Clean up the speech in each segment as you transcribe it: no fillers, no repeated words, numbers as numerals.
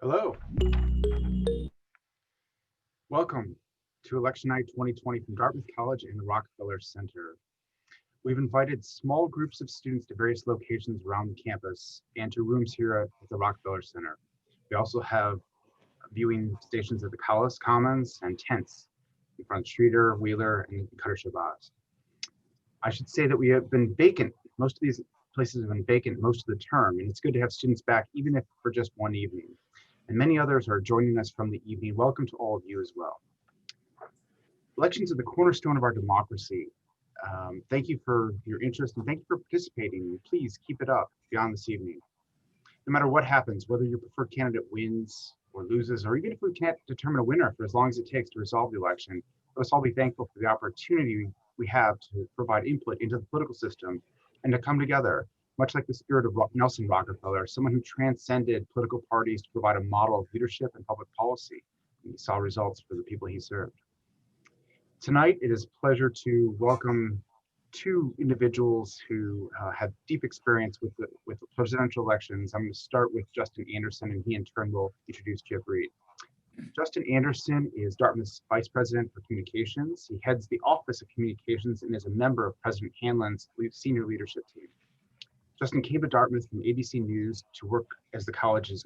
Hello. Welcome to Election Night 2020 from Dartmouth College and the Rockefeller Center. We've invited small groups of students to various locations around the campus and to rooms here at the Rockefeller Center. We also have viewing stations at the Collis Commons and tents in front of Streeter, Wheeler, and Cutter Shabazz. I should say that we have been vacant. Most of these places have been vacant most of the term, and it's good to have students back, even if for just one evening. And many others are joining us from the evening. Welcome to all of you as well. Elections are the cornerstone of our democracy. Thank you for your interest and thank you for participating. Please keep it up beyond this evening. No matter what happens, whether your preferred candidate wins or loses, or even if we can't determine a winner for as long as it takes to resolve the election, let us all be thankful for the opportunity we have to provide input into the political system and to come together, much like the spirit of Nelson Rockefeller, someone who transcended political parties to provide a model of leadership and public policy. And he saw results for the people he served. Tonight, it is a pleasure to welcome two individuals who have deep experience with the presidential elections. I'm going to start with Justin Anderson, and he in turn will introduce Chip Reid. Justin Anderson is Dartmouth's Vice President for Communications. He heads the Office of Communications and is a member of President Hanlon's senior leadership team. Justin came to Dartmouth from ABC News to work as the college's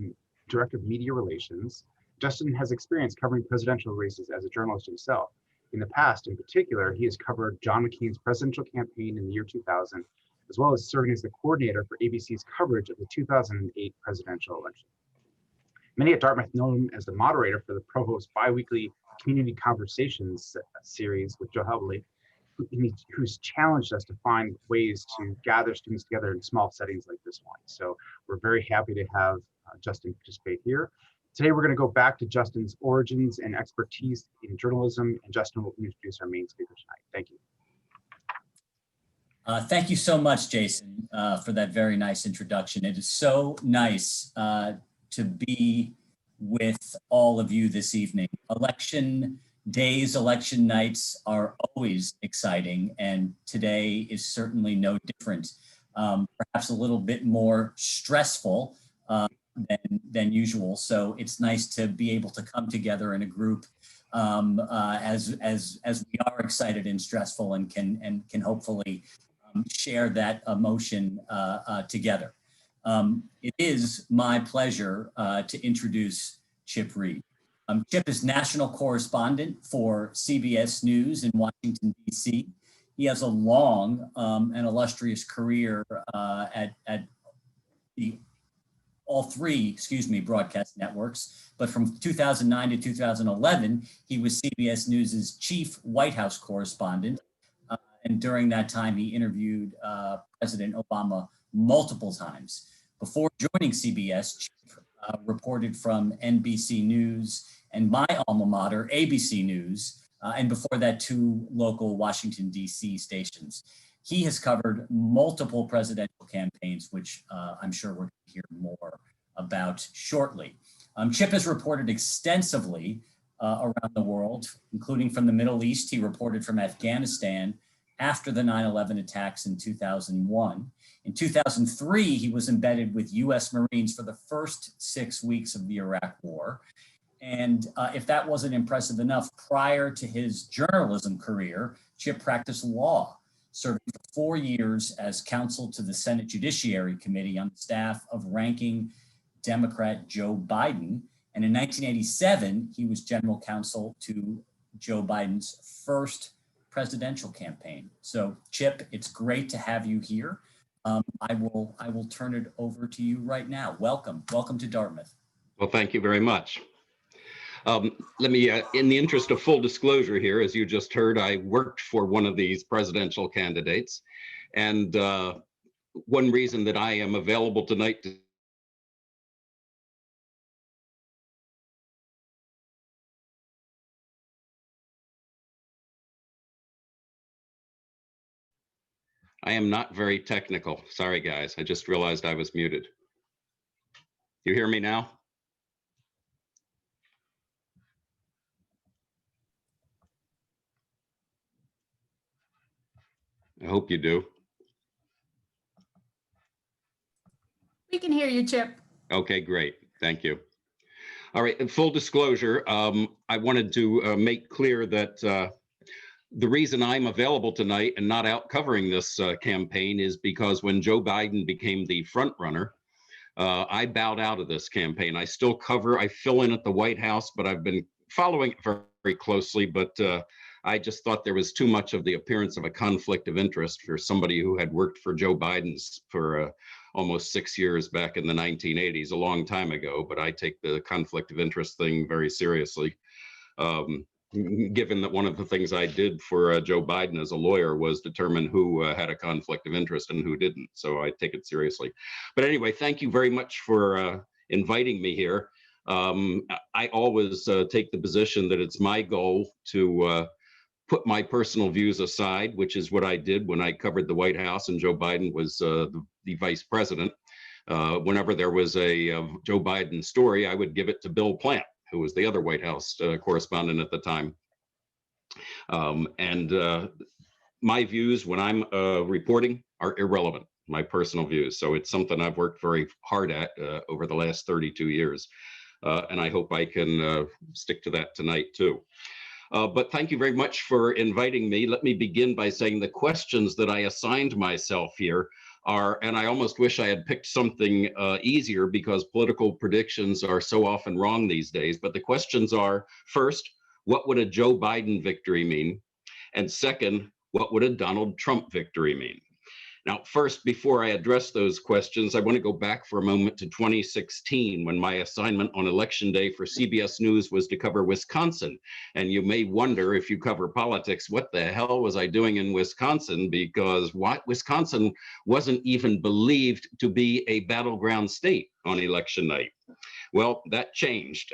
Director of Media Relations. Justin has experience covering presidential races as a journalist himself. In the past, in particular, he has covered John McCain's presidential campaign in the year 2000, as well as serving as the coordinator for ABC's coverage of the 2008 presidential election. Many at Dartmouth know him as the moderator for the Provost's biweekly Community Conversations series with Joe Helbley, who's challenged us to find ways to gather students together in small settings like this one. So we're very happy to have Justin participate here. Today, we're going to go back to Justin's origins and expertise in journalism, and Justin will introduce our main speaker tonight. Thank you. Thank you so much, Jason, for that very nice introduction. It is so nice to be with all of you this evening. Election days, election nights are always exciting, and today is certainly no different. Perhaps a little bit more stressful than usual. So it's nice to be able to come together in a group as we are excited and stressful, and can hopefully share that emotion together. It is my pleasure to introduce Chip Reid. Chip is national correspondent for CBS News in Washington, D.C. He has a long and illustrious career at all three broadcast networks. But from 2009 to 2011, he was CBS News's chief White House correspondent. And during that time, he interviewed President Obama multiple times. Before joining CBS, Chip reported from NBC News and my alma mater, ABC News, and before that, two local Washington, D.C. stations. He has covered multiple presidential campaigns, which I'm sure we're going to hear more about shortly. Chip has reported extensively around the world, including from the Middle East. He reported from Afghanistan after the 9/11 attacks in 2001. In 2003, he was embedded with U.S. Marines for the first 6 weeks of the Iraq War. And if that wasn't impressive enough, prior to his journalism career, Chip practiced law, serving for 4 years as counsel to the Senate Judiciary Committee on the staff of ranking Democrat Joe Biden. And in 1987, he was general counsel to Joe Biden's first presidential campaign. So Chip, it's great to have you here. I will turn it over to you right now. Welcome to Dartmouth. Well, thank you very much. Let me, in the interest of full disclosure here, as you just heard, I worked for one of these presidential candidates. And one reason that I am available tonight to I am not very technical. Sorry, guys. I just realized I was muted. You hear me now? I hope you do. We can hear you, Chip. Okay, great. Thank you. All right, and full disclosure, I wanted to make clear that the reason I'm available tonight and not out covering this campaign is because when Joe Biden became the front runner, I bowed out of this campaign. I still cover, I fill in at the White House, but I've been following it very, very closely. But I just thought there was too much of the appearance of a conflict of interest for somebody who had worked for Joe Biden's for almost 6 years back in the 1980s, a long time ago. But I take the conflict of interest thing very seriously. Given that one of the things I did for Joe Biden as a lawyer was determine who had a conflict of interest and who didn't. So I take it seriously. But anyway, thank you very much for inviting me here. I always take the position that it's my goal to put my personal views aside, which is what I did when I covered the White House and Joe Biden was the vice president. Whenever there was a Joe Biden story, I would give it to Bill Plant, who was the other White House correspondent at the time. My views when I'm reporting are irrelevant, my personal views. So it's something I've worked very hard at over the last 32 years. And I hope I can stick to that tonight too. But thank you very much for inviting me. Let me begin by saying the questions that I assigned myself here are, and I almost wish I had picked something easier because political predictions are so often wrong these days. But the questions are, first, what would a Joe Biden victory mean? And second, what would a Donald Trump victory mean? Now, first, before I address those questions, I want to go back for a moment to 2016, when my assignment on Election Day for CBS News was to cover Wisconsin. And you may wonder, if you cover politics, what the hell was I doing in Wisconsin? Because Wisconsin wasn't even believed to be a battleground state on election night. Well, that changed.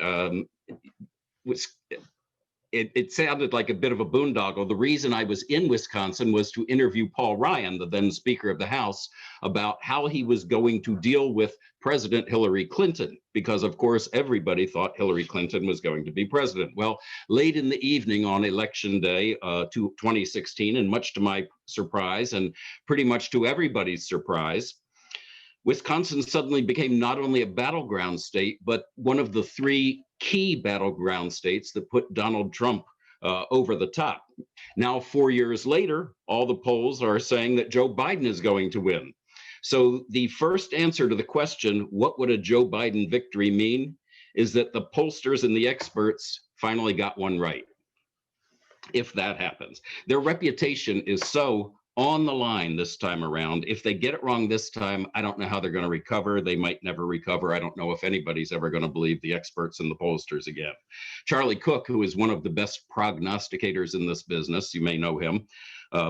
It sounded like a bit of a boondoggle. The reason I was in Wisconsin was to interview Paul Ryan, the then Speaker of the House, about how he was going to deal with President Hillary Clinton, because of course everybody thought Hillary Clinton was going to be president. Well, late in the evening on Election Day 2016, and much to my surprise and pretty much to everybody's surprise, Wisconsin suddenly became not only a battleground state, but one of the three key battleground states that put Donald Trump over the top. Now, 4 years later, all the polls are saying that Joe Biden is going to win. So the first answer to the question, what would a Joe Biden victory mean, is that the pollsters and the experts finally got one right, if that happens. Their reputation is so on the line this time around. If they get it wrong this time, I don't know how they're going to recover. They might never recover. I don't know if anybody's ever going to believe the experts and the pollsters again. Charlie Cook, who is one of the best prognosticators in this business, you may know him,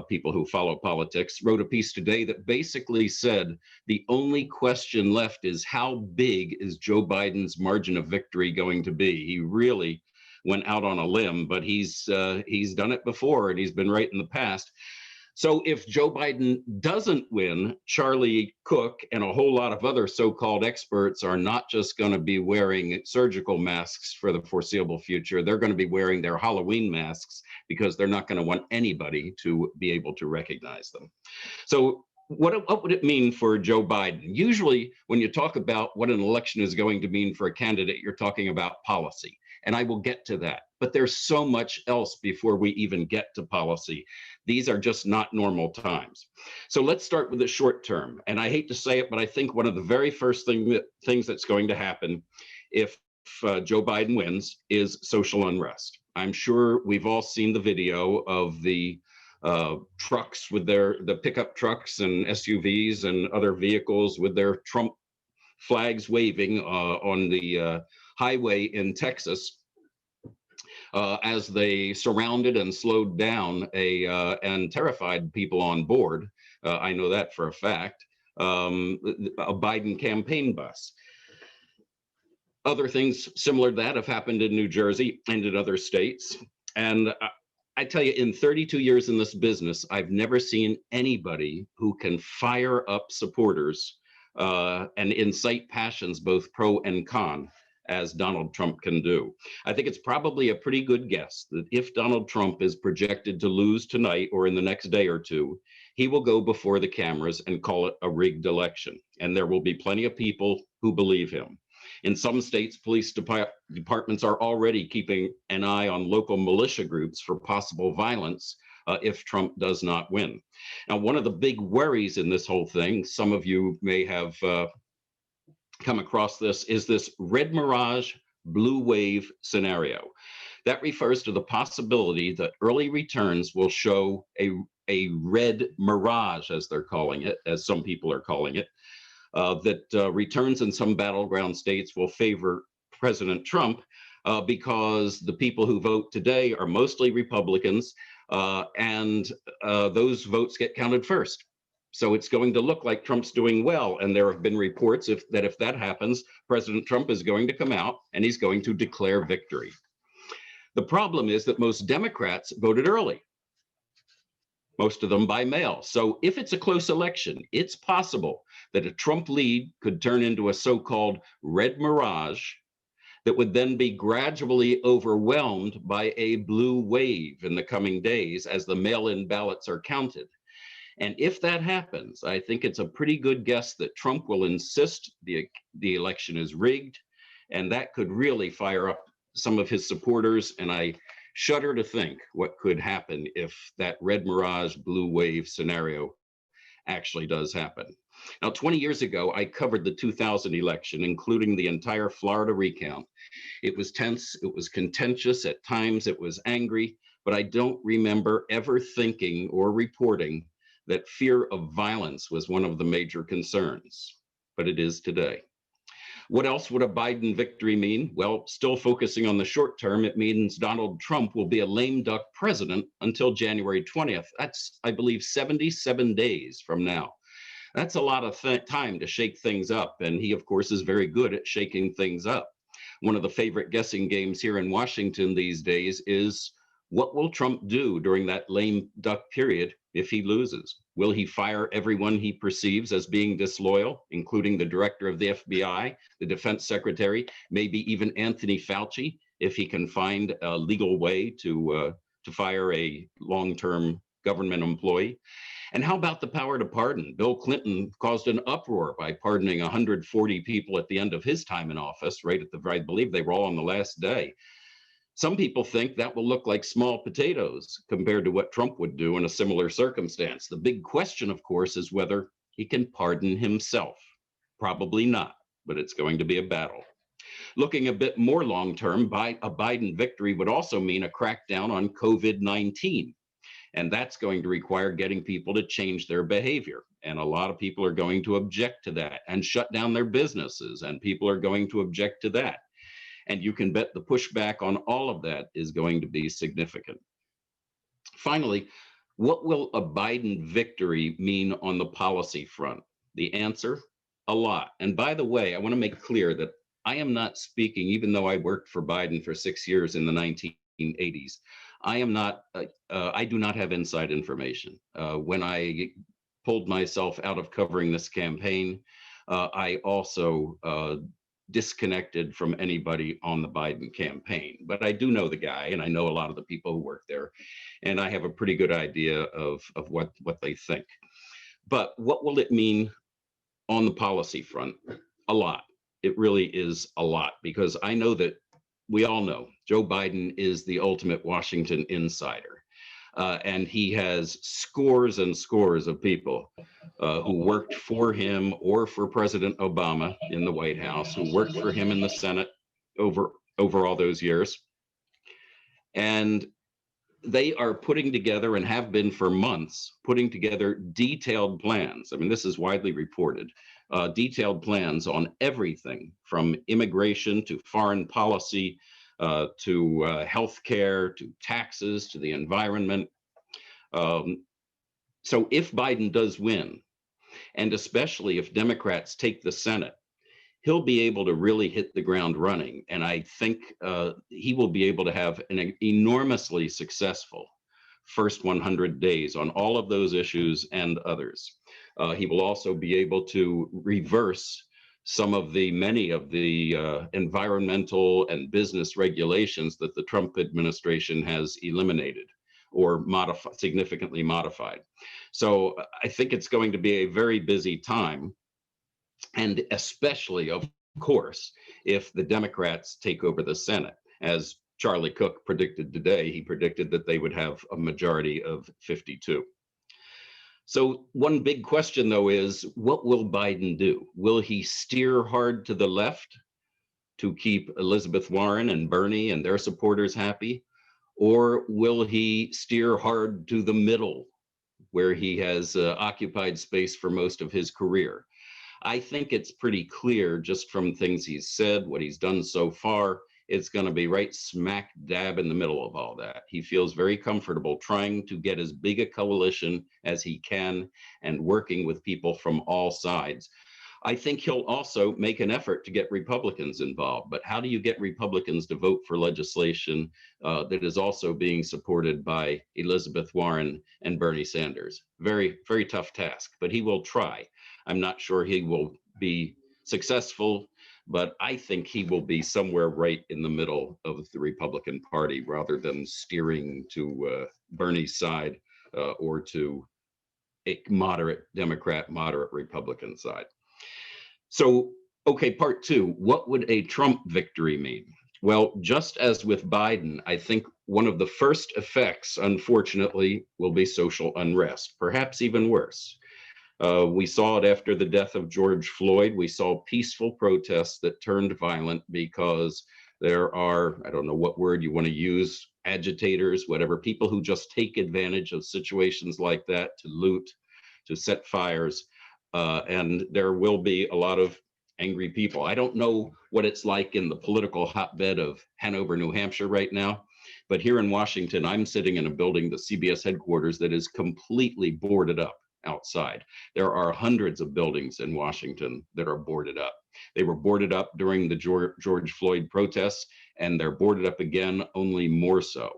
people who follow politics, wrote a piece today that basically said the only question left is how big is Joe Biden's margin of victory going to be? He really went out on a limb, but he's done it before and he's been right in the past. So if Joe Biden doesn't win, Charlie Cook and a whole lot of other so-called experts are not just going to be wearing surgical masks for the foreseeable future. They're going to be wearing their Halloween masks because they're not going to want anybody to be able to recognize them. So what would it mean for Joe Biden? Usually when you talk about what an election is going to mean for a candidate, you're talking about policy. And I will get to that. But there's so much else before we even get to policy. These are just not normal times. So let's start with the short term. And I hate to say it, but I think one of the very first things that's going to happen if Joe Biden wins is social unrest. I'm sure we've all seen the video of the trucks with the pickup trucks and SUVs and other vehicles with their Trump flags waving on the highway in Texas as they surrounded and slowed down and terrified people on board. I know that for a fact. A Biden campaign bus. Other things similar to that have happened in New Jersey and in other states. And I tell you, in 32 years in this business, I've never seen anybody who can fire up supporters and incite passions, both pro and con, as Donald Trump can do. I think it's probably a pretty good guess that if Donald Trump is projected to lose tonight or in the next day or two, he will go before the cameras and call it a rigged election. And there will be plenty of people who believe him. In some states, police departments are already keeping an eye on local militia groups for possible violence if Trump does not win. Now, one of the big worries in this whole thing, some of you may have come across this, is this red mirage, blue wave scenario. That refers to the possibility that early returns will show a red mirage, as they're calling it, as some people are calling it, that returns in some battleground states will favor President Trump because the people who vote today are mostly Republicans, and those votes get counted first. So it's going to look like Trump's doing well. And there have been reports that if that happens, President Trump is going to come out and he's going to declare victory. The problem is that most Democrats voted early, most of them by mail. So if it's a close election, it's possible that a Trump lead could turn into a so-called red mirage that would then be gradually overwhelmed by a blue wave in the coming days as the mail-in ballots are counted. And if that happens, I think it's a pretty good guess that Trump will insist the election is rigged, and that could really fire up some of his supporters. And I shudder to think what could happen if that red mirage, blue wave scenario actually does happen. Now, 20 years ago, I covered the 2000 election, including the entire Florida recount. It was tense, it was contentious, at times it was angry, but I don't remember ever thinking or reporting that fear of violence was one of the major concerns, but it is today. What else would a Biden victory mean? Well, still focusing on the short term, it means Donald Trump will be a lame duck president until January 20th. That's, I believe, 77 days from now. That's a lot of time to shake things up. And he, of course, is very good at shaking things up. One of the favorite guessing games here in Washington these days is, what will Trump do during that lame duck period if he loses? Will he fire everyone he perceives as being disloyal, including the director of the FBI, the defense secretary, maybe even Anthony Fauci, if he can find a legal way to fire a long-term government employee? And how about the power to pardon? Bill Clinton caused an uproar by pardoning 140 people at the end of his time in office, right at the, I believe they were all on the last day. Some people think that will look like small potatoes compared to what Trump would do in a similar circumstance. The big question, of course, is whether he can pardon himself. Probably not, but it's going to be a battle. Looking a bit more long-term, a Biden victory would also mean a crackdown on COVID-19. And that's going to require getting people to change their behavior. And a lot of people are going to object to that and shut down their businesses, and people are going to object to that. And you can bet the pushback on all of that is going to be significant. Finally, what will a Biden victory mean on the policy front? The answer, a lot. And by the way, I want to make clear that I am not speaking, even though I worked for Biden for 6 years in the 1980s, I am not, I do not have inside information. When I pulled myself out of covering this campaign, I also disconnected from anybody on the Biden campaign. But I do know the guy, and I know a lot of the people who work there, and I have a pretty good idea of what they think. But what will it mean on the policy front? A lot. It really is a lot, because I know that we all know Joe Biden is the ultimate Washington insider. And he has scores and scores of people who worked for him or for President Obama in the White House, who worked for him in the Senate over all those years. And they are putting together, and have been for months, putting together detailed plans. I mean, this is widely reported, detailed plans on everything from immigration to foreign policy, to healthcare, to taxes, to the environment. So if Biden does win, and especially if Democrats take the Senate, he'll be able to really hit the ground running. And I think he will be able to have an enormously successful first 100 days on all of those issues and others. He will also be able to reverse many of the environmental and business regulations that the Trump administration has eliminated or significantly modified. So I think it's going to be a very busy time, and especially, of course if the Democrats take over the Senate. As Charlie Cook predicted today, he predicted that they would have a majority of 52. So one big question, though, is what will Biden do? Will he steer hard to the left to keep Elizabeth Warren and Bernie and their supporters happy? Or will he steer hard to the middle, where he has occupied space for most of his career? I think it's pretty clear just from things he's said, what he's done so far, it's going to be right smack dab in the middle of all that. He feels very comfortable trying to get as big a coalition as he can and working with people from all sides. I think he'll also make an effort to get Republicans involved. But how do you get Republicans to vote for legislation that is also being supported by Elizabeth Warren and Bernie Sanders? Very, very tough task, but he will try. I'm not sure he will be successful, but I think he will be somewhere right in the middle of the Republican Party rather than steering to Bernie's side or to a moderate Democrat, moderate Republican side. So, okay, part two, what would a Trump victory mean? Well, just as with Biden, I think one of the first effects, unfortunately, will be social unrest, perhaps even worse. We saw it after the death of George Floyd. We saw peaceful protests that turned violent because there are, I don't know what word you want to use, agitators, whatever, people who just take advantage of situations like that to loot, to set fires. And there will be a lot of angry people. I don't know what it's like in the political hotbed of Hanover, New Hampshire right now, but here in Washington, I'm sitting in a building, the CBS headquarters, that is completely boarded up outside. There are hundreds of buildings in Washington that are boarded up. They were boarded up during the George Floyd protests, and they're boarded up again, only more so.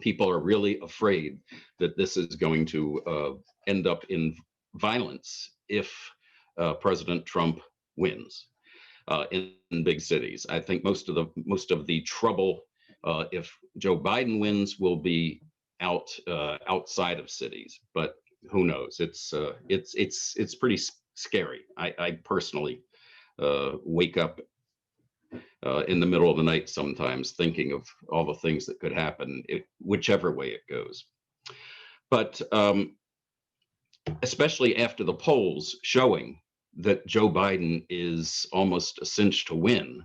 People are really afraid that this is going to end up in violence if President Trump wins in big cities. I think most of the trouble if Joe Biden wins will be outside of cities, but who knows? It's pretty scary. I personally wake up in the middle of the night sometimes thinking of all the things that could happen, whichever way it goes. But especially after the polls showing that Joe Biden is almost a cinch to win,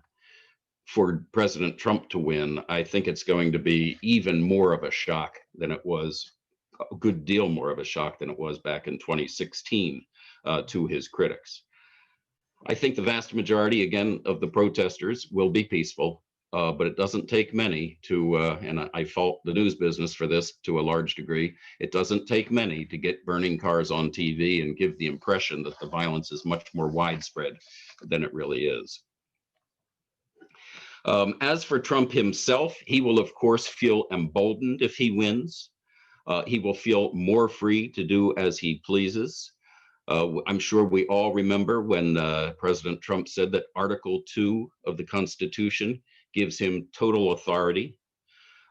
for President Trump to win, I think it's going to be even more of a shock than it was, a good deal more of a shock than it was back in 2016 to his critics. I think the vast majority, again, of the protesters will be peaceful, but it doesn't take many to, and I fault the news business for this to a large degree, it doesn't take many to get burning cars on TV and give the impression that the violence is much more widespread than it really is. As for Trump himself, he will, of course, feel emboldened if he wins. He will feel more free to do as he pleases. I'm sure we all remember when President Trump said that Article 2 of the Constitution gives him total authority.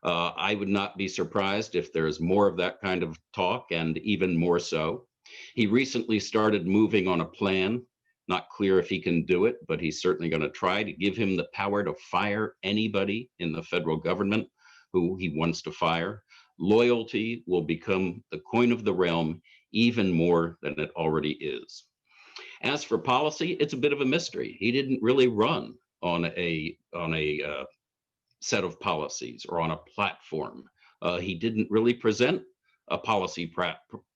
I would not be surprised if there's more of that kind of talk, and even more so. He recently started moving on a plan. Not clear if he can do it, but he's certainly going to try to give him the power to fire anybody in the federal government who he wants to fire. Loyalty will become the coin of the realm even more than it already is. As for policy, it's a bit of a mystery. He didn't really run on a set of policies or on a platform. He didn't really present a policy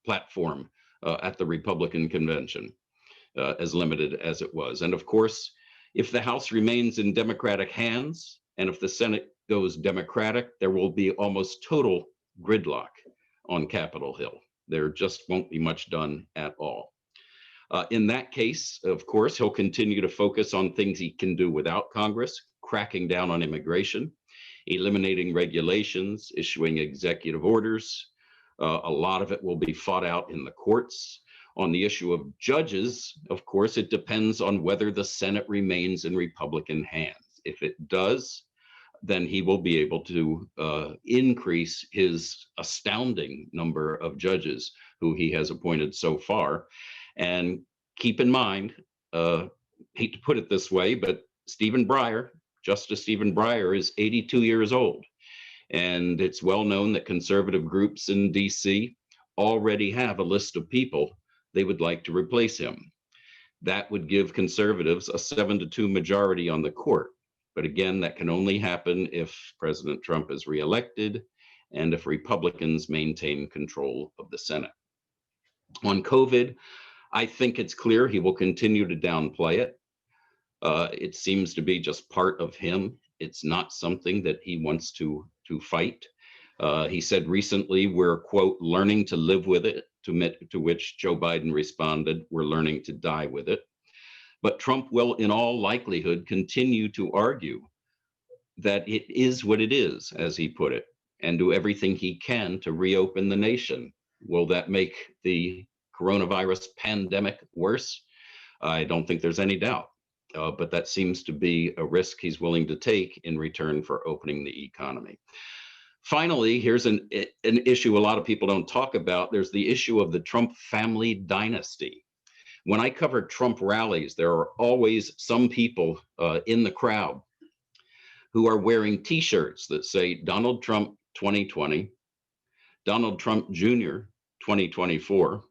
platform at the Republican convention. As limited as it was. And of course, if the House remains in Democratic hands, and if the Senate goes Democratic, there will be almost total gridlock on Capitol Hill. There just won't be much done at all. In that case, of course, he'll continue to focus on things he can do without Congress, cracking down on immigration, eliminating regulations, issuing executive orders. A lot of it will be fought out in the courts. On the issue of judges, of course, it depends on whether the Senate remains in Republican hands. If it does, then he will be able to increase his astounding number of judges who he has appointed so far. And keep in mind, hate to put it this way, but Justice Stephen Breyer is 82 years old. And it's well known that conservative groups in DC already have a list of people they would like to replace him. That would give conservatives a 7-2 majority on the court. But again, that can only happen if President Trump is reelected and if Republicans maintain control of the Senate. On COVID, I think it's clear he will continue to downplay it. It seems to be just part of him. It's not something that he wants to fight. He said recently, we're, quote, learning to live with it, to which Joe Biden responded, we're learning to die with it. But Trump will, in all likelihood, continue to argue that it is what it is, as he put it, and do everything he can to reopen the nation. Will that make the coronavirus pandemic worse? I don't think there's any doubt. But that seems to be a risk he's willing to take in return for opening the economy. Finally, here's an issue a lot of people don't talk about. There's the issue of the Trump family dynasty. When I cover Trump rallies, there are always some people in the crowd who are wearing T-shirts that say Donald Trump 2020, Donald Trump Jr. 2024,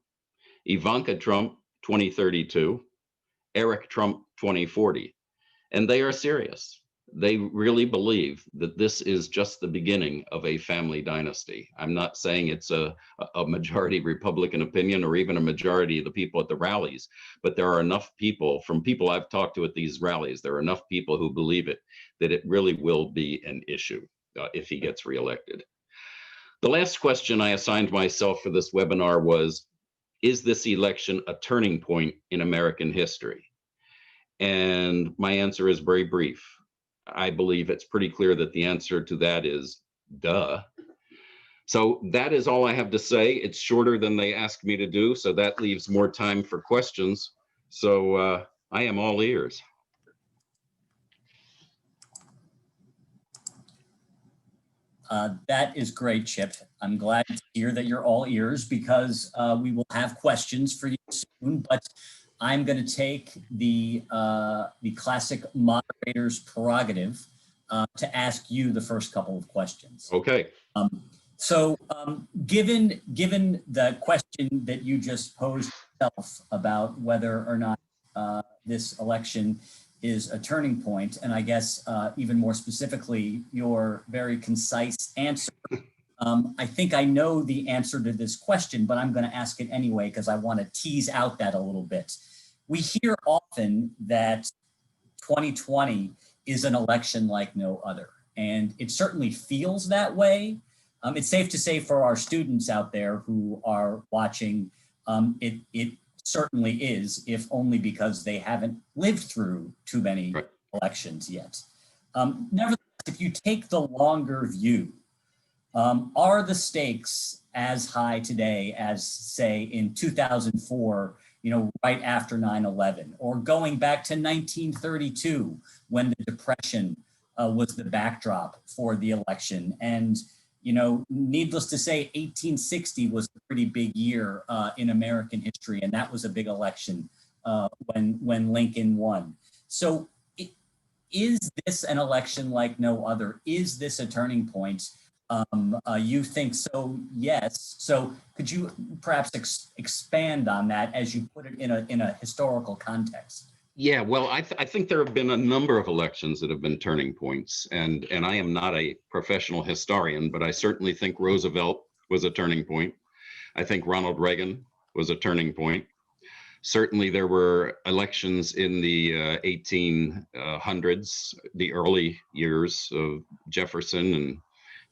Ivanka Trump 2032, Eric Trump 2040. And they are serious. They really believe that this is just the beginning of a family dynasty. I'm not saying it's a majority Republican opinion or even a majority of the people at the rallies, but there are enough people, from people I've talked to at these rallies, there are enough people who believe it, that it really will be an issue if he gets reelected. The last question I assigned myself for this webinar was, is this election a turning point in American history? And my answer is very brief. I believe it's pretty clear that the answer to that is duh. So that is all I have to say. It's shorter than they asked me to do, so that leaves more time for questions. So I am all ears. That is great, Chip. I'm glad to hear that you're all ears, because we will have questions for you soon, but I'm going to take the classic moderator's prerogative to ask you the first couple of questions. Okay. Given the question that you just posed yourself about whether or not this election is a turning point, and I guess even more specifically, your very concise answer, I think I know the answer to this question, but I'm going to ask it anyway because I want to tease out that a little bit. We hear often that 2020 is an election like no other, and it certainly feels that way. It's safe to say for our students out there who are watching, it certainly is, if only because they haven't lived through too many elections yet. Nevertheless, if you take the longer view, are the stakes as high today as, say, in 2004, right after 9/11, or going back to 1932 when the Depression was the backdrop for the election? And needless to say, 1860 was a pretty big year in American history, and that was a big election when Lincoln won. So is this an election like no other? Is this a turning point? You think so? Yes. So could you perhaps expand on that as you put it in a historical context? Yeah, well, I think there have been a number of elections that have been turning points, and I am not a professional historian, but I certainly think Roosevelt was a turning point. I think Ronald Reagan was a turning point. Certainly there were elections in the 1800s, the early years of Jefferson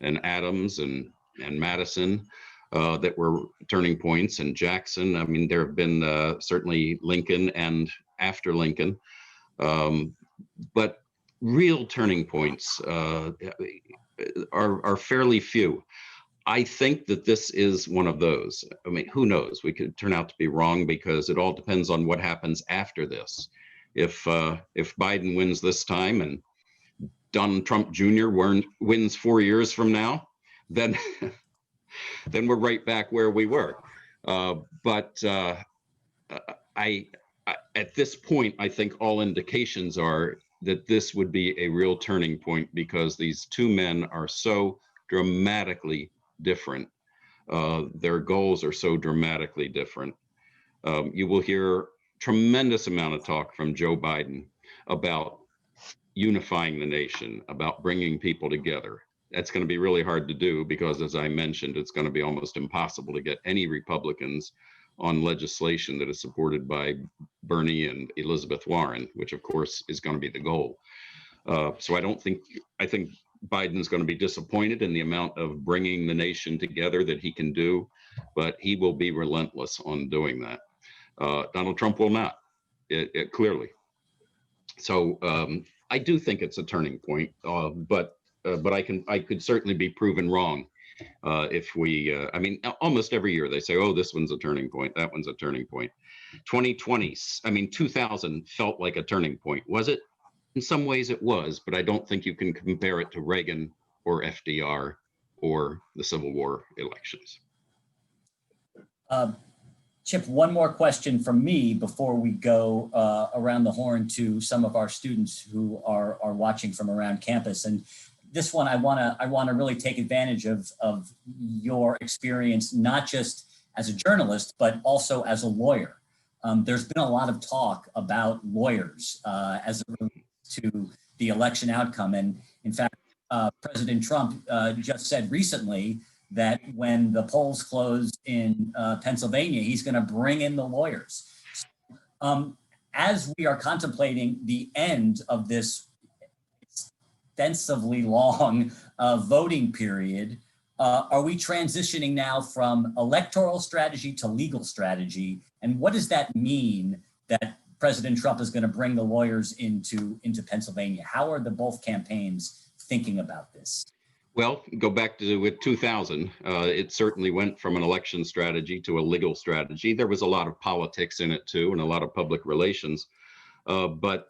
and Adams and Madison, that were turning points, and Jackson. I mean, there have been certainly Lincoln and after Lincoln, but real turning points are fairly few. I think that this is one of those. I mean, who knows? We could turn out to be wrong, because it all depends on what happens after this. If Biden wins this time and Donald Trump Jr. wins 4 years from now, then we're right back where we were. But I At this point, I think all indications are that this would be a real turning point because these two men are so dramatically different. Their goals are so dramatically different. You will hear tremendous amount of talk from Joe Biden about unifying the nation, about bringing people together. That's going to be really hard to do because, as I mentioned, it's going to be almost impossible to get any Republicans on legislation that is supported by Bernie and Elizabeth Warren, which of course is going to be the goal. So I think Biden's going to be disappointed in the amount of bringing the nation together that he can do, but he will be relentless on doing that. Donald Trump will not, clearly. So I do think it's a turning point, but I could certainly be proven wrong if we, I mean, almost every year they say, oh, this one's a turning point, that one's a turning point. 2020, 2000 felt like a turning point. Was it? In some ways it was, but I don't think you can compare it to Reagan or FDR or the Civil War elections. Chip, one more question from me before we go around the horn to some of our students who are watching from around campus. And this one, I wanna really take advantage of your experience, not just as a journalist, but also as a lawyer. There's been a lot of talk about lawyers as it relates to the election outcome. And in fact, President Trump just said recently that when the polls close in Pennsylvania, he's going to bring in the lawyers. As we are contemplating the end of this extensively long voting period, are we transitioning now from electoral strategy to legal strategy? And what does that mean that President Trump is going to bring the lawyers into Pennsylvania? How are the both campaigns thinking about this? Well, go back to 2000. It certainly went from an election strategy to a legal strategy. There was a lot of politics in it too, and a lot of public relations. But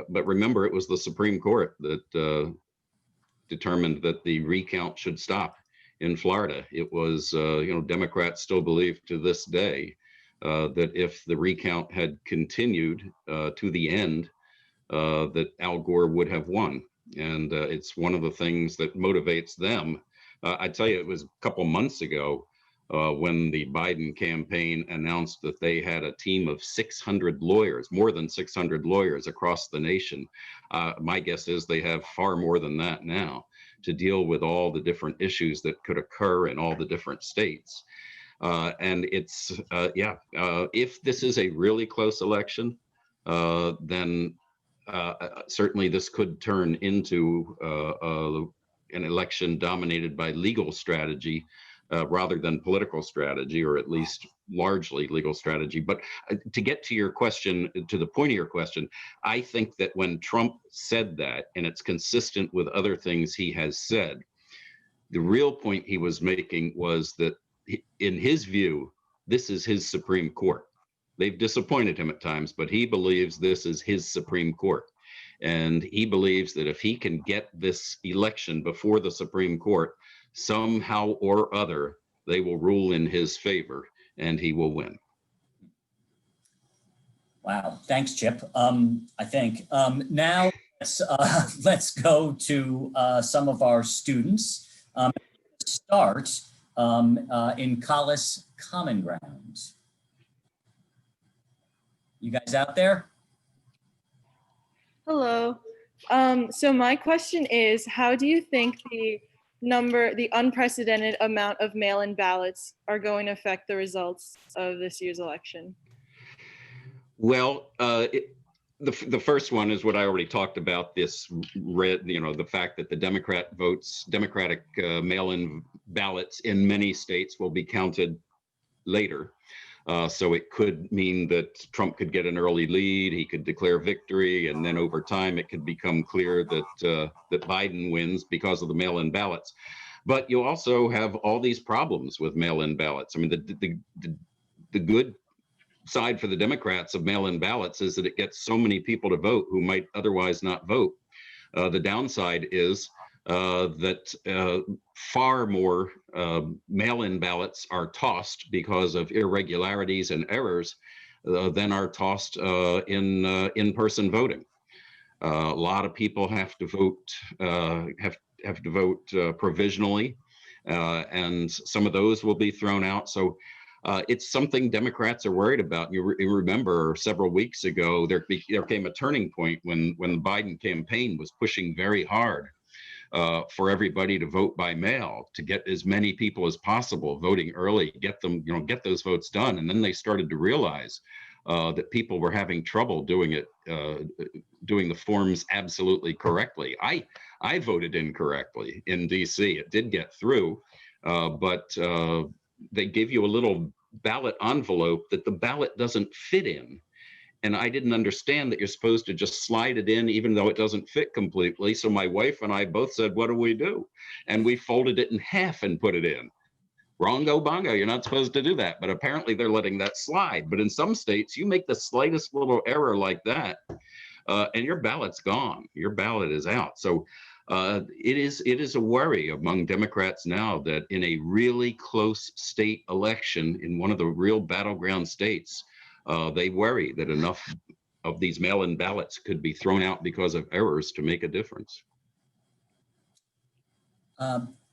remember, it was the Supreme Court that determined that the recount should stop in Florida. It was, Democrats still believe to this day that if the recount had continued to the end, that Al Gore would have won. And it's one of the things that motivates them. I tell you, it was a couple months ago when the Biden campaign announced that they had a team of 600 lawyers, more than 600 lawyers across the nation. My guess is they have far more than that now to deal with all the different issues that could occur in all the different states. And it's, if this is a really close election, then certainly this could turn into an election dominated by legal strategy rather than political strategy, or at least largely legal strategy. But to get to your question, to the point of your question, I think that when Trump said that, and it's consistent with other things he has said, the real point he was making was that in his view, this is his Supreme Court. They've disappointed him at times, but he believes this is his Supreme Court. And he believes that if he can get this election before the Supreme Court, somehow or other, they will rule in his favor and he will win. Wow, thanks, Chip. I think now let's go to some of our students. Start in Collis Common Ground. You guys out there? Hello. So my question is, how do you think the unprecedented amount of mail-in ballots are going to affect the results of this year's election? Well, the first one is what I already talked about, the fact that the Democratic mail-in ballots in many states will be counted later. So it could mean that Trump could get an early lead, he could declare victory, and then over time it could become clear that Biden wins because of the mail-in ballots. But you also have all these problems with mail-in ballots. I mean, the good side for the Democrats of mail-in ballots is that it gets so many people to vote who might otherwise not vote. The downside is that far more mail-in ballots are tossed because of irregularities and errors then are tossed in-person voting. A lot of people have to vote have to vote provisionally, and some of those will be thrown out. So it's something Democrats are worried about. You remember several weeks ago, there came a turning point when the Biden campaign was pushing very hard for everybody to vote by mail, to get as many people as possible voting early, get them, get those votes done. And then they started to realize that people were having trouble doing it, doing the forms absolutely correctly. I voted incorrectly in DC. It did get through, but they give you a little ballot envelope that the ballot doesn't fit in. And I didn't understand that you're supposed to just slide it in, even though it doesn't fit completely. So my wife and I both said, what do we do? And we folded it in half and put it in. Wrongo bongo, you're not supposed to do that. But apparently they're letting that slide. But in some states, you make the slightest little error like that, and your ballot's gone. Your ballot is out. So it is a worry among Democrats now that in a really close state election, in one of the real battleground states, they worry that enough of these mail-in ballots could be thrown out because of errors to make a difference.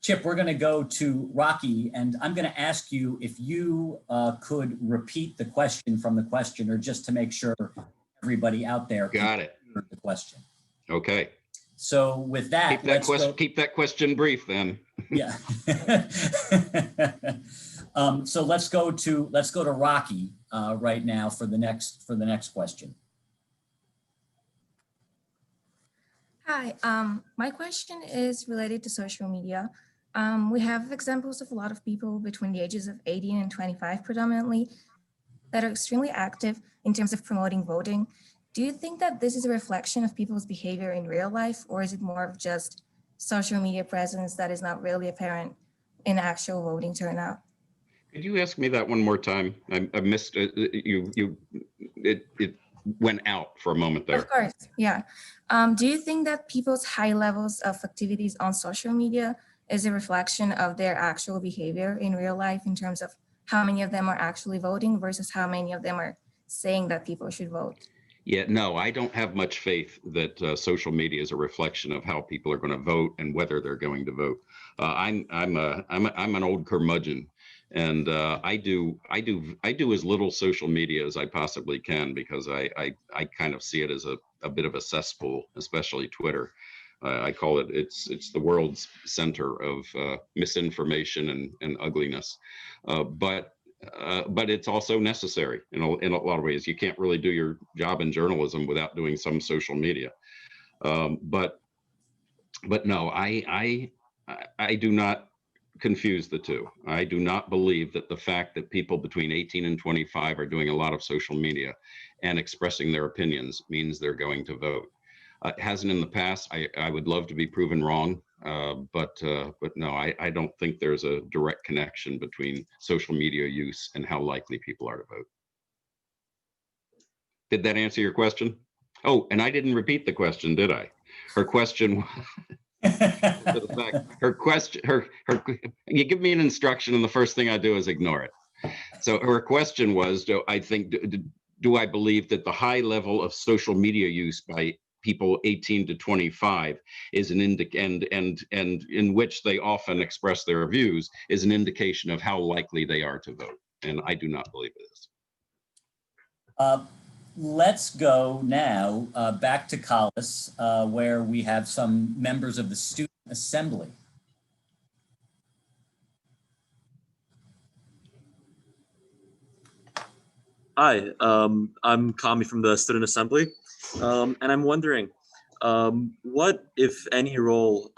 Chip, we're going to go to Rocky, and I'm going to ask you if you could repeat the question from the questioner, just to make sure everybody out there got it. Heard the question. Okay. So with that, keep that question brief then. Yeah. So let's go to Rocky right now for the next question. Hi, my question is related to social media. We have examples of a lot of people between the ages of 18 and 25 predominantly that are extremely active in terms of promoting voting. Do you think that this is a reflection of people's behavior in real life, or is it more of just social media presence that is not really apparent in actual voting turnout? Could you ask me that one more time? I missed it. It went out for a moment there. Of course, yeah. Do you think that people's high levels of activities on social media is a reflection of their actual behavior in real life in terms of how many of them are actually voting versus how many of them are saying that people should vote? Yeah, no, I don't have much faith that social media is a reflection of how people are going to vote and whether they're going to vote. I'm an old curmudgeon, and I do as little social media as I possibly can, because I kind of see it as a bit of a cesspool, especially Twitter. I call it it's the world's center of misinformation and ugliness, but it's also necessary in a lot of ways. You can't really do your job in journalism without doing some social media. But no, I do not confuse the two. I do not believe that the fact that people between 18 and 25 are doing a lot of social media and expressing their opinions means they're going to vote. It hasn't in the past. I would love to be proven wrong, but no, I don't think there's a direct connection between social media use and how likely people are to vote. Did that answer your question? Oh, and I didn't repeat the question, did I? Her question. You give me an instruction and the first thing I do is ignore it. So her question was, do I believe that the high level of social media use by people 18 to 25 is an and in which they often express their views is an indication of how likely they are to vote? And I do not believe it is. Let's go now back to Collis, where we have some members of the Student Assembly. Hi, I'm Kami from the Student Assembly, and I'm wondering, what, if any, role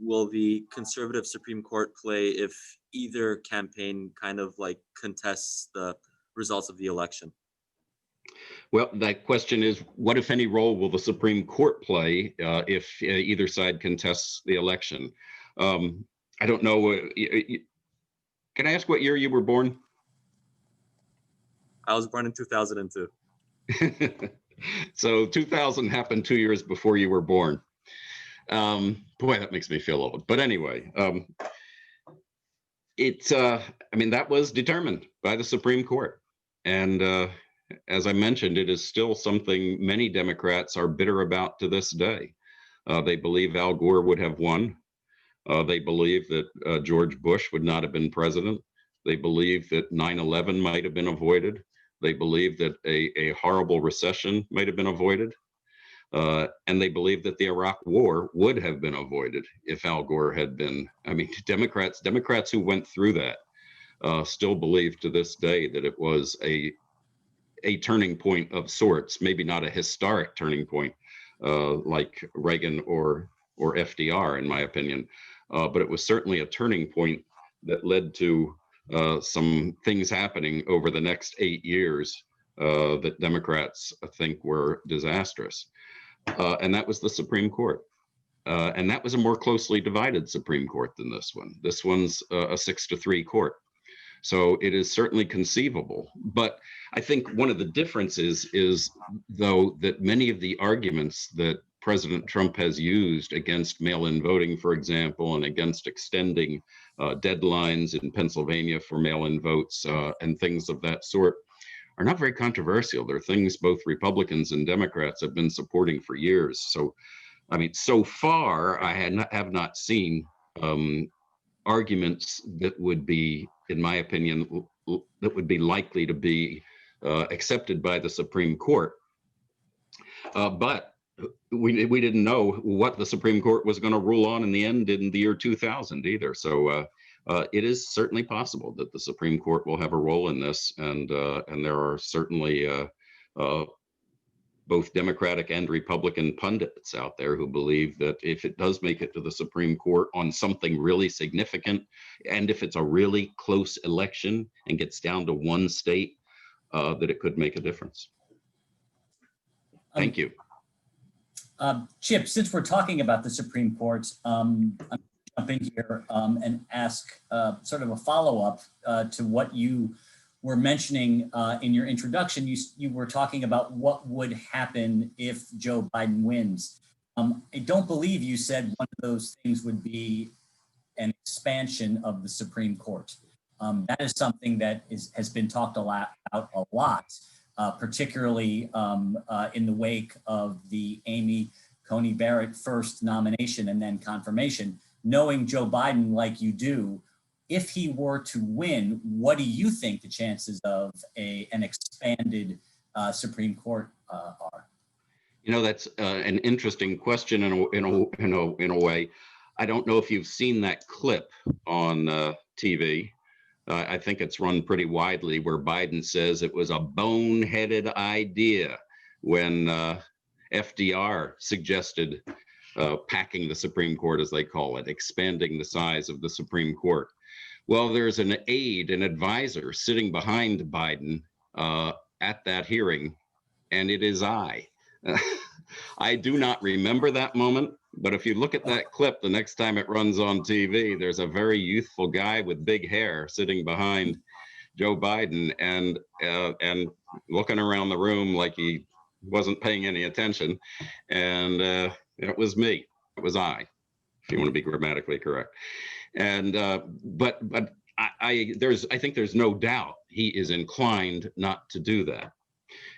will the conservative Supreme Court play if either campaign kind of like contests the results of the election? Well, that question is, what, if any, role will the Supreme Court play if either side contests the election? I don't know. Can I ask what year you were born? I was born in 2002. So 2000 happened 2 years before you were born. Boy, that makes me feel old. But anyway, I mean, that was determined by the Supreme Court. And as I mentioned, it is still something many Democrats are bitter about to this day. They believe Al Gore would have won. They believe that George Bush would not have been president. They believe that 9/11 might have been avoided. They believe that a horrible recession might have been avoided. And they believe that the Iraq War would have been avoided if Al Gore had been. I mean, Democrats who went through that still believe to this day that it was a turning point of sorts, maybe not a historic turning point like Reagan or FDR, in my opinion, but it was certainly a turning point that led to some things happening over the next 8 years that Democrats think were disastrous. And that was the Supreme Court. And that was a more closely divided Supreme Court than this one. This one's a 6-3 court. So it is certainly conceivable. But I think one of the differences is, though, that many of the arguments that President Trump has used against mail-in voting, for example, and against extending deadlines in Pennsylvania for mail-in votes and things of that sort are not very controversial. They're things both Republicans and Democrats have been supporting for years. So, I mean, so far, I have not seen arguments that would be, in my opinion, that would be likely to be accepted by the Supreme Court. But we didn't know what the Supreme Court was going to rule on in the end in the year 2000 either. So it is certainly possible that the Supreme Court will have a role in this, and there are certainly both Democratic and Republican pundits out there who believe that if it does make it to the Supreme Court on something really significant, and if it's a really close election and gets down to one state, that it could make a difference. Thank you. Chip, since we're talking about the Supreme Court, I'm going to jump in here and ask sort of a follow-up to what you were mentioning in your introduction. You were talking about what would happen if Joe Biden wins. I don't believe you said one of those things would be an expansion of the Supreme Court. That is something that has been talked about a lot, particularly in the wake of the Amy Coney Barrett first nomination and then confirmation. Knowing Joe Biden like you do, if he were to win, what do you think the chances of an expanded Supreme Court are? You know, that's an interesting question in a way. I don't know if you've seen that clip on TV. I think it's run pretty widely, where Biden says it was a boneheaded idea when FDR suggested packing the Supreme Court, as they call it, expanding the size of the Supreme Court. Well, there's an aide, an advisor sitting behind Biden at that hearing, and it is I. I do not remember that moment, but if you look at that clip the next time it runs on TV, there's a very youthful guy with big hair sitting behind Joe Biden and looking around the room like he wasn't paying any attention. And it was me. It was I, if you want to be grammatically correct. And but I think there's no doubt he is inclined not to do that.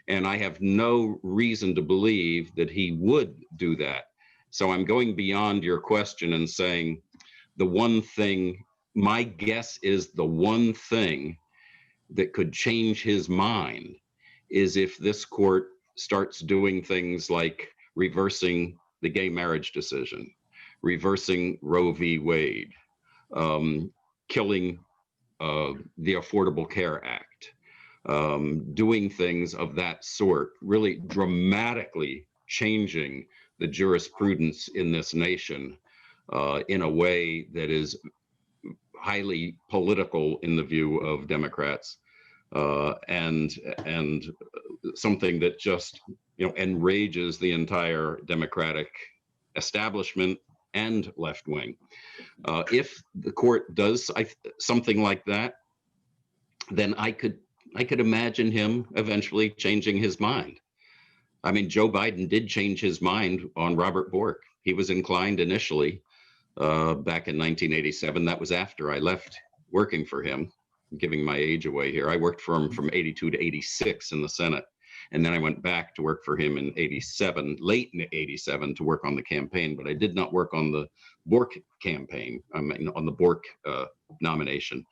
And I have no reason to believe that he would do that. So I'm going beyond your question and saying the one thing, my guess is the one thing that could change his mind is if this court starts doing things like reversing the gay marriage decision, reversing Roe v. Wade, killing the Affordable Care Act, doing things of that sort, really dramatically changing the jurisprudence in this nation in a way that is highly political in the view of Democrats, and something that just enrages the entire Democratic establishment and left wing. If the court does something like that, then I could imagine him eventually changing his mind. I mean, Joe Biden did change his mind on Robert Bork. He was inclined initially back in 1987. That was after I left working for him. giving my age away here. I worked for him from 82 to 86 in the Senate. And then I went back to work for him in 87, late in 87 to work on the campaign, but I did not work on the Bork campaign, I mean, on the Bork nomination.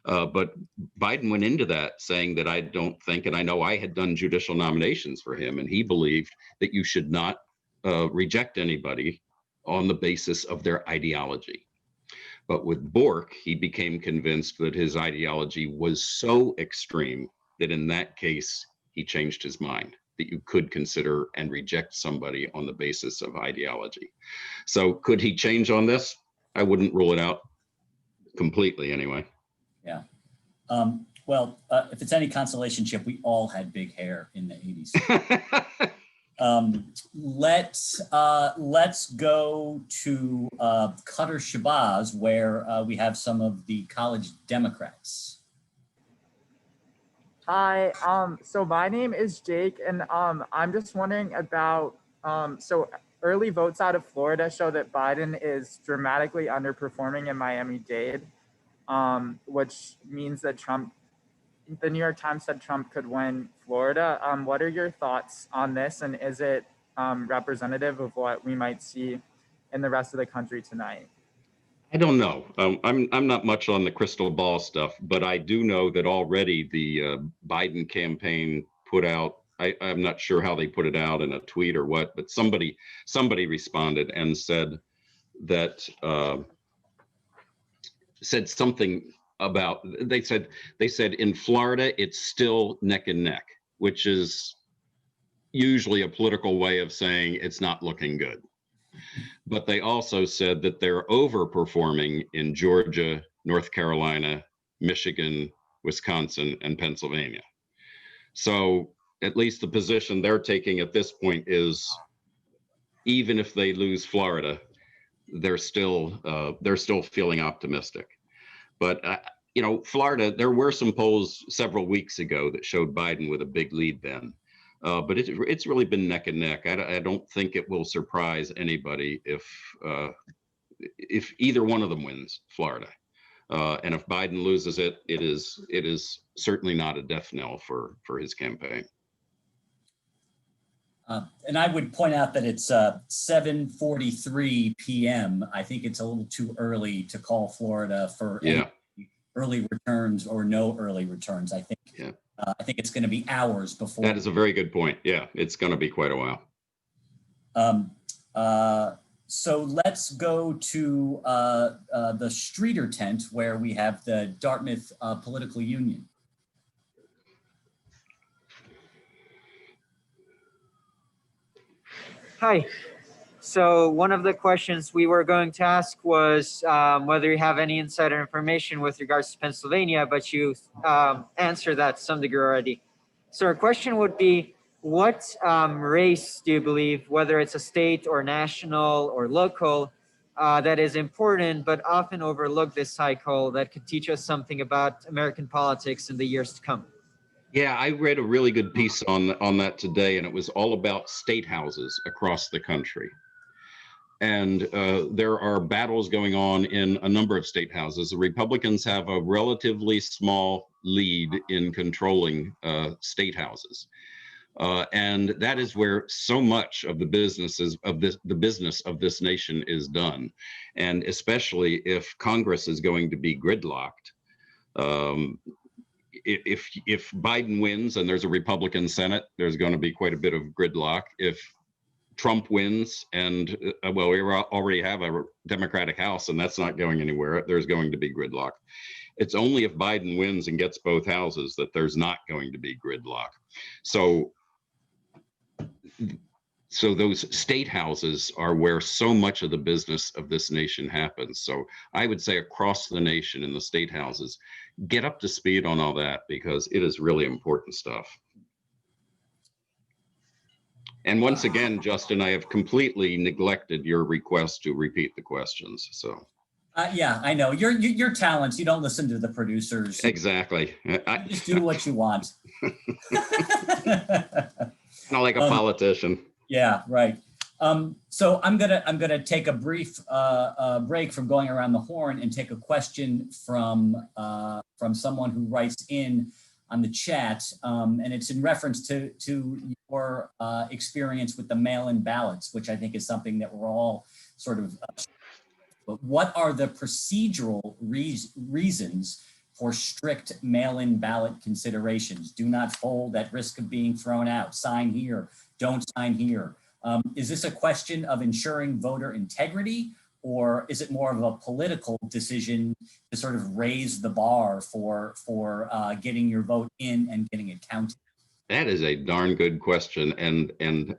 But Biden went into that saying that I don't think, and I know I had done judicial nominations for him, and he believed that you should not reject anybody on the basis of their ideology. But with Bork, he became convinced that his ideology was so extreme that in that case, he changed his mind, that you could consider and reject somebody on the basis of ideology. So could he change on this? I wouldn't rule it out completely anyway. Yeah. Well, if it's any consolation, Chip, we all had big hair in the 80s. Let's go to Qatar Shabazz, where we have some of the college Democrats. Hi, so my name is Jake, and I'm just wondering about, so early votes out of Florida show that Biden is dramatically underperforming in Miami-Dade, which means that the New York Times said Trump could win Florida. What are your thoughts on this, and is it representative of what we might see in the rest of the country tonight? I don't know. I'm not much on the crystal ball stuff, but I do know that already the Biden campaign put out, I'm not sure how they put it out in a tweet or what, but somebody responded and said that said something about, they said in Florida it's still neck and neck, which is usually a political way of saying it's not looking good. But they also said that they're overperforming in Georgia, North Carolina, Michigan, Wisconsin, and Pennsylvania. So at least the position they're taking at this point is, even if they lose Florida, they're still feeling optimistic. But you know, Florida, there were some polls several weeks ago that showed Biden with a big lead then. But it's really been neck and neck. I don't think it will surprise anybody if either one of them wins Florida. And if Biden loses it, it is certainly not a death knell for his campaign. And I would point out that it's 7:43 p.m. I think it's a little too early to call Florida for any early returns or no early returns. I think. Yeah. I think it's going to be hours before. That is a very good point. Yeah, it's going to be quite a while. So let's go to the Streeter tent, where we have the Dartmouth Political Union. Hi. So one of the questions we were going to ask was whether you have any insider information with regards to Pennsylvania, but you answered that to some degree already. So our question would be, what race do you believe, whether it's a state or national or local, that is important but often overlooked this cycle, that could teach us something about American politics in the years to come? Yeah, I read a really good piece on that today, and it was all about state houses across the country. And there are battles going on in a number of state houses. The Republicans have a relatively small lead in controlling state houses. And that is where so much of the business of this nation is done. And especially if Congress is going to be gridlocked, if Biden wins and there's a Republican Senate, there's going to be quite a bit of gridlock. If Trump wins and, well, we already have a Democratic House and that's not going anywhere, there's going to be gridlock. It's only if Biden wins and gets both houses that there's not going to be gridlock. So those state houses are where so much of the business of this nation happens. So I would say across the nation in the state houses, get up to speed on all that, because it is really important stuff. And once again, Justin, I have completely neglected your request to repeat the questions. So. Yeah, I know your talents. You don't listen to the producers. Exactly. You just do what you want. Not like a politician. Yeah, right. So I'm gonna take a brief break from going around the horn and take a question from someone who writes in on the chat, and it's in reference to your experience with the mail-in ballots, which I think is something that we're all sort of. But what are the procedural reasons for strict mail-in ballot considerations? Do not fold at risk of being thrown out. Sign here. Don't sign here. Is this a question of ensuring voter integrity, or is it more of a political decision to sort of raise the bar for getting your vote in and getting it counted? That is a darn good question, and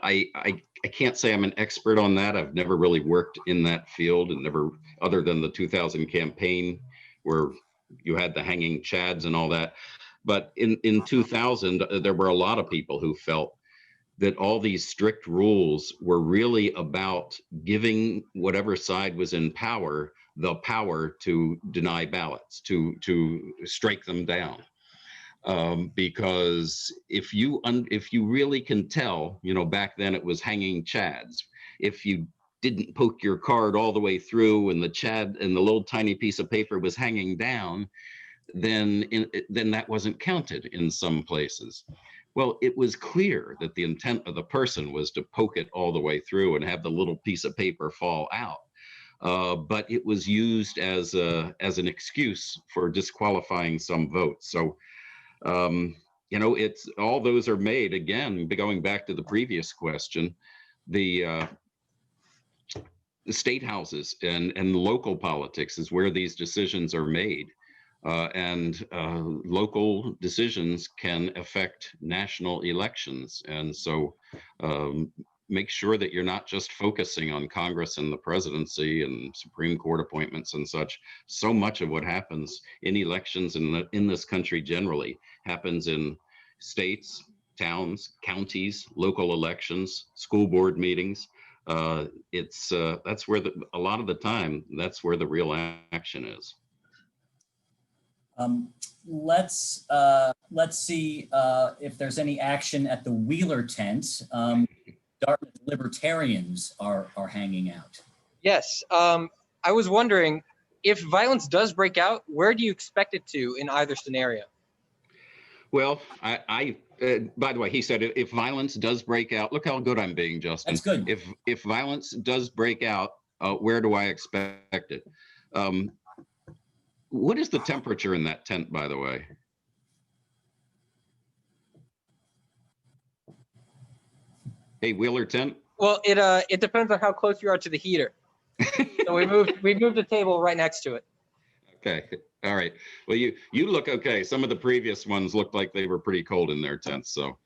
I can't say I'm an expert on that. I've never really worked in that field, and never, other than the 2000 campaign where you had the hanging chads and all that. But in 2000, there were a lot of people who felt that all these strict rules were really about giving whatever side was in power the power to deny ballots, to strike them down. Because if you really can tell, you know, back then it was hanging chads. If you didn't poke your card all the way through and the chad and the little tiny piece of paper was hanging down, then that wasn't counted in some places. Well, it was clear that the intent of the person was to poke it all the way through and have the little piece of paper fall out. But it was used as an excuse for disqualifying some votes. So, you know, it's all those are made, again, going back to the previous question, the state houses and local politics is where these decisions are made. And local decisions can affect national elections. And so make sure that you're not just focusing on Congress and the presidency and Supreme Court appointments and such. So much of what happens in elections in this country generally happens in states, towns, counties, local elections, school board meetings. That's where a lot of the time, that's where the real action is. Let's see if there's any action at the Wheeler tent. Dartmouth libertarians are hanging out. Yes, I was wondering if violence does break out, where do you expect it to in either scenario? Well, by the way, he said if violence does break out, look how good I'm being, Justin. That's good. If violence does break out, where do I expect it? What is the temperature in that tent, by the way? Hey, Wheeler tent? Well, it depends on how close you are to the heater. So we moved the table right next to it. Okay, all right. Well, you look okay. Some of the previous ones looked like they were pretty cold in their tents, so.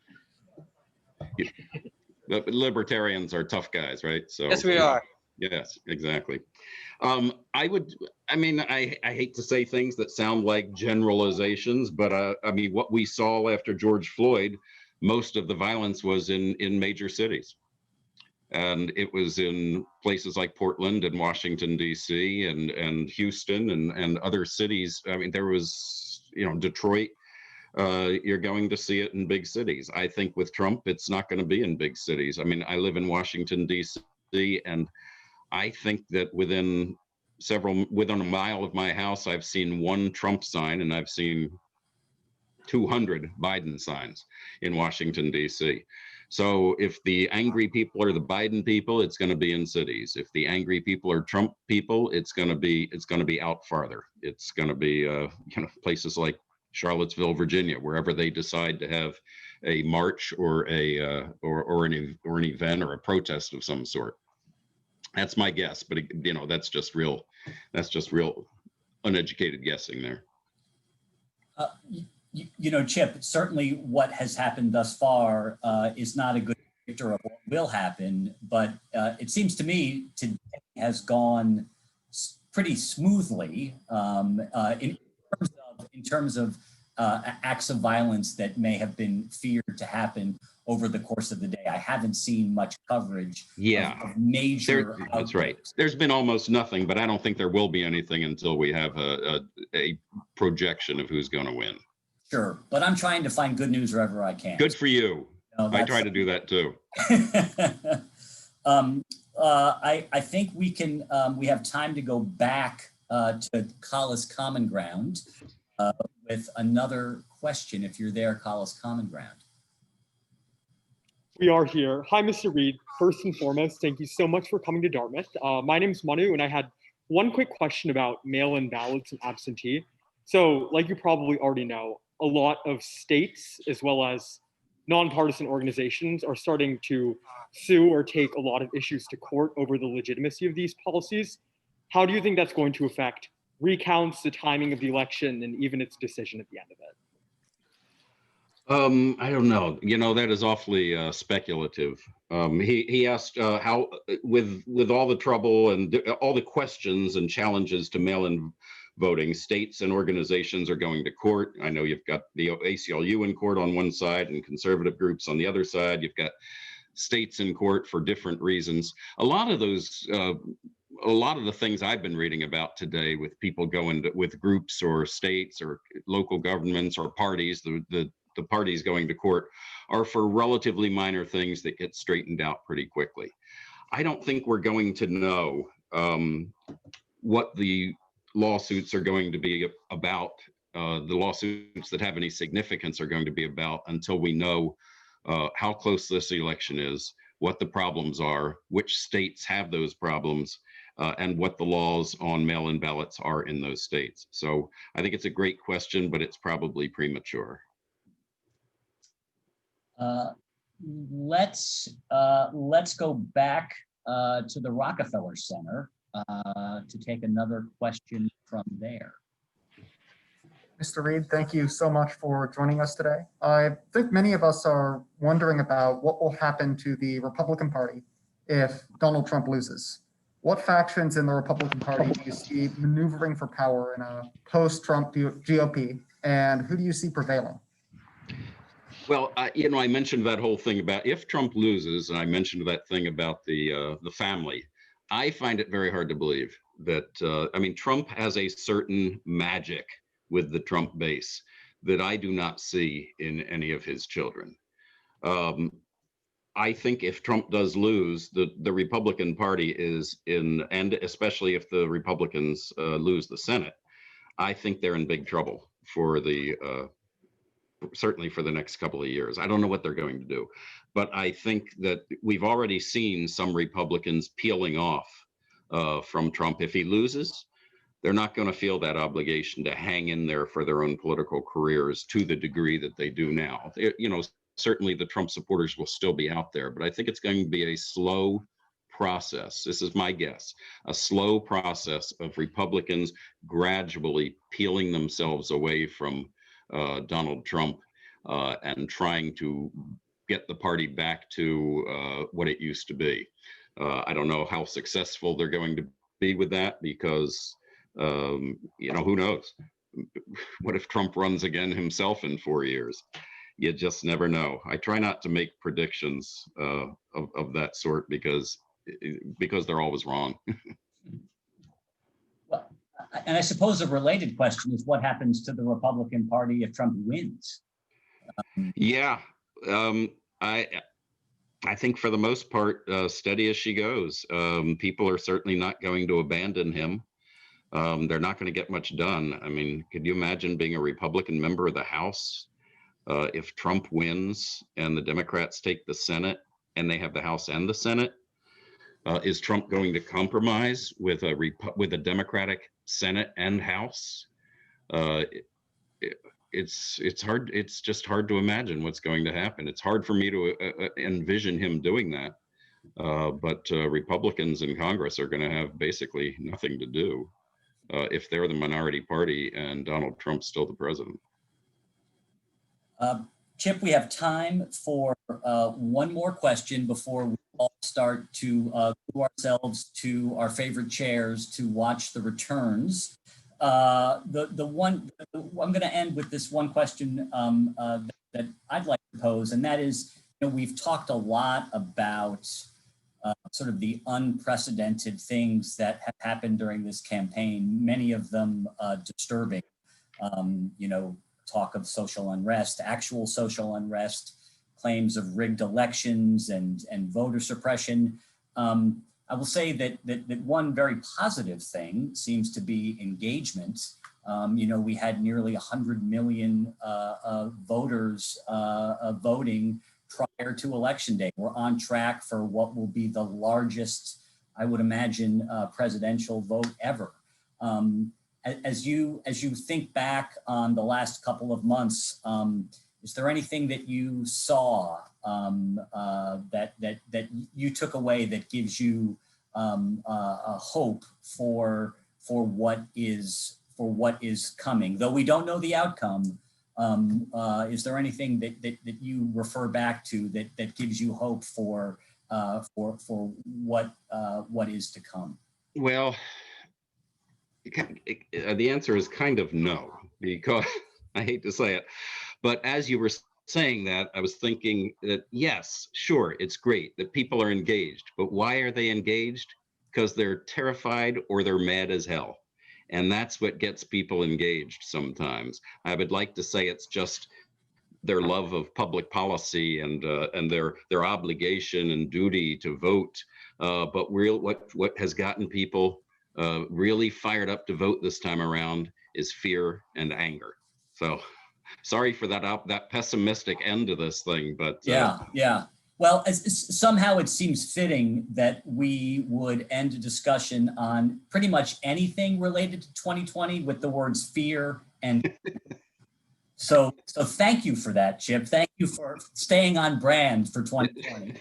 The libertarians are tough guys, right? So yes, we are. Yes, exactly. I hate to say things that sound like generalizations, but I mean, what we saw after George Floyd, most of the violence was in major cities. And it was in places like Portland and Washington, D.C. and Houston and other cities. I mean, there was, you know, Detroit. You're going to see it in big cities. I think with Trump, it's not going to be in big cities. I mean, I live in Washington, D.C., and I think that within a mile of my house, I've seen one Trump sign and I've seen 200 Biden signs in Washington, D.C. So if the angry people are the Biden people, it's going to be in cities. If the angry people are Trump people, it's going to be out farther. It's going to be places like Charlottesville, Virginia, wherever they decide to have a march or an event or a protest of some sort. That's my guess, but you know, that's just real uneducated guessing there. You know, Chip, certainly what has happened thus far is not a good predictor of what will happen, but it seems to me today has gone pretty smoothly in terms of acts of violence that may have been feared to happen over the course of the day. I haven't seen much coverage of major that's right. There's been almost nothing, but I don't think there will be anything until we have a projection of who's going to win. Sure, but I'm trying to find good news wherever I can. Good for you. I try to do that too. I think we can, we have time to go back to Collis Common Ground with another question, if you're there, Collis Common Ground. We are here. Hi, Mr. Reid. First and foremost, thank you so much for coming to Dartmouth. My name's Manu, and I had one quick question about mail-in ballots and absentee. So, like you probably already know, a lot of states, as well as nonpartisan organizations, are starting to sue or take a lot of issues to court over the legitimacy of these policies. How do you think that's going to affect recounts, the timing of the election, and even its decision at the end of it? I don't know. You know, that is awfully speculative. He asked how, with all the trouble and all the questions and challenges to mail-in voting, states and organizations are going to court. I know you've got the ACLU in court on one side and conservative groups on the other side. You've got states in court for different reasons. A lot of the things I've been reading about today with people going to, with groups or states or local governments or parties, the parties going to court, are for relatively minor things that get straightened out pretty quickly. I don't think we're going to know what the lawsuits are going to be about, the lawsuits that have any significance are going to be about, until we know how close this election is, what the problems are, which states have those problems, and what the laws on mail-in ballots are in those states. So I think it's a great question, but it's probably premature. Let's go back to the Rockefeller Center to take another question from there. Mr. Reid, thank you so much for joining us today. I think many of us are wondering about what will happen to the Republican Party if Donald Trump loses. What factions in the Republican Party do you see maneuvering for power in a post-Trump GOP, and who do you see prevailing? Well, you know, I mentioned that whole thing about if Trump loses, and I mentioned that thing about the family. I find it very hard to believe that, I mean, Trump has a certain magic with the Trump base that I do not see in any of his children. I think if Trump does lose, the Republican Party is in, and especially if the Republicans lose the Senate, I think they're in big trouble for the, certainly for the next couple of years. I don't know what they're going to do, but I think that we've already seen some Republicans peeling off from Trump. If he loses, they're not going to feel that obligation to hang in there for their own political careers to the degree that they do now. You know, certainly the Trump supporters will still be out there, but I think it's going to be a slow process. This is my guess, a slow process of Republicans gradually peeling themselves away from Donald Trump and trying to get the party back to what it used to be. I don't know how successful they're going to be with that, because you know, who knows? What if Trump runs again himself in 4 years? You just never know. I try not to make predictions of that sort because they're always wrong. Well, and I suppose a related question is what happens to the Republican Party if Trump wins? Yeah, I think for the most part, steady as she goes. People are certainly not going to abandon him. They're not going to get much done. I mean, could you imagine being a Republican member of the House if Trump wins and the Democrats take the Senate and they have the House and the Senate? Is Trump going to compromise with a Democratic Senate and House? It's hard. It's just hard to imagine what's going to happen. It's hard for me to envision him doing that. But Republicans in Congress are going to have basically nothing to do if they're the minority party and Donald Trump's still the president. Chip, we have time for one more question before we all start to glue ourselves to our favorite chairs to watch the returns. I'm going to end with this one question that I'd like to pose, and that is, you know, we've talked a lot about sort of the unprecedented things that have happened during this campaign, many of them disturbing, you know, talk of social unrest, actual social unrest, claims of rigged elections and voter suppression. I will say that one very positive thing seems to be engagement. We had nearly 100 million voters voting prior to Election Day. We're on track for what will be the largest, I would imagine, presidential vote ever. As you think back on the last couple of months, is there anything that you saw that you took away that gives you a hope for what is coming? Though we don't know the outcome, is there anything that you refer back to that gives you hope for what is to come? Well, the answer is kind of no, because I hate to say it, but as you were saying that, I was thinking that, yes, sure, it's great that people are engaged, but why are they engaged? Because they're terrified or they're mad as hell. And that's what gets people engaged sometimes. I would like to say it's just their love of public policy and their obligation and duty to vote. But what has gotten people really fired up to vote this time around is fear and anger. So sorry for that pessimistic end to this thing, but yeah. Well, somehow it seems fitting that we would end a discussion on pretty much anything related to 2020 with the words fear and so thank you for that, Chip. Thank you for staying on brand for 2020.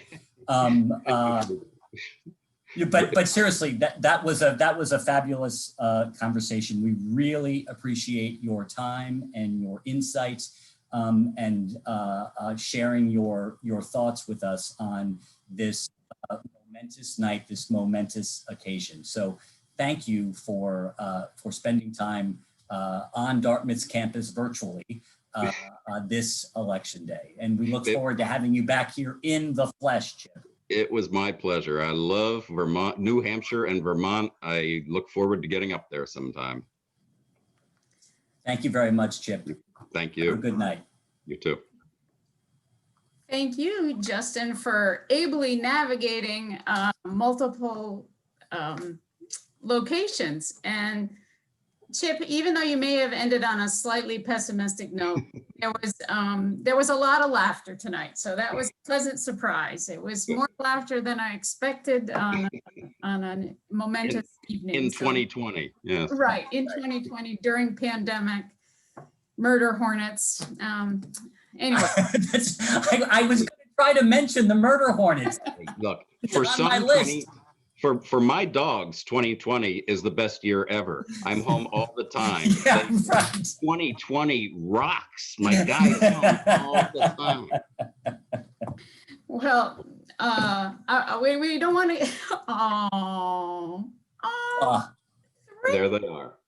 But seriously, that was a fabulous conversation. We really appreciate your time and your insights. And sharing your thoughts with us on this momentous night, this momentous occasion. So thank you for spending time on Dartmouth's campus virtually this election day. And we look forward to having you back here in the flesh, Chip. It was my pleasure. I love Vermont, New Hampshire and Vermont. I look forward to getting up there sometime. Thank you very much, Chip. Thank you. Have a good night. You too. Thank you, Justin, for ably navigating multiple locations. And Chip, even though you may have ended on a slightly pessimistic note, there was a lot of laughter tonight. So that was a pleasant surprise. It was more laughter than I expected on a momentous evening. In 2020, yes. Right, in 2020 during pandemic. Murder hornets. Anyway. I was going to try to mention the murder hornets. Look, for my dogs, 2020 is the best year ever. I'm home all the time. Yeah, right. 2020 rocks. My guy is home all the time. Well, we don't want to. There they are.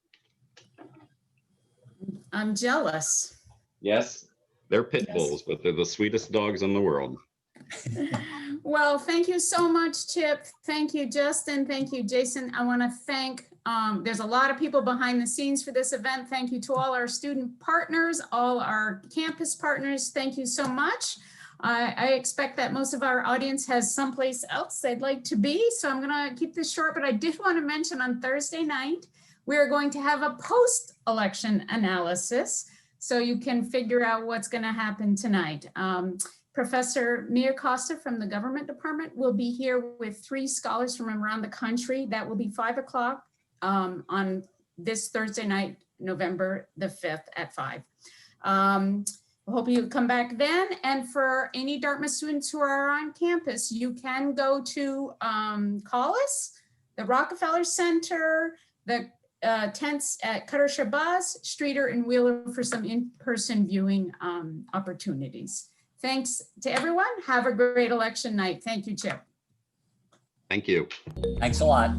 I'm jealous. Yes, they're pit bulls, but they're the sweetest dogs in the world. Well, thank you so much, Chip. Thank you, Justin. Thank you, Jason. I want to thank, there's a lot of people behind the scenes for this event. Thank you to all our student partners, all our campus partners. Thank you so much. I expect that most of our audience has someplace else they'd like to be, so I'm going to keep this short, but I did want to mention on Thursday night, we are going to have a post-election analysis so you can figure out what's going to happen tonight. Professor Mia Costa from the government department will be here with 3 scholars from around the country. That will be 5 o'clock on this Thursday night, November the 5th at 5. I hope you come back then. And for any Dartmouth students who are on campus, you can go to call us, the Rockefeller Center, the tents at Qatar Shabazz, Streeter, and Wheeler for some in-person viewing opportunities. Thanks to everyone. Have a great election night. Thank you, Chip. Thank you. Thanks a lot.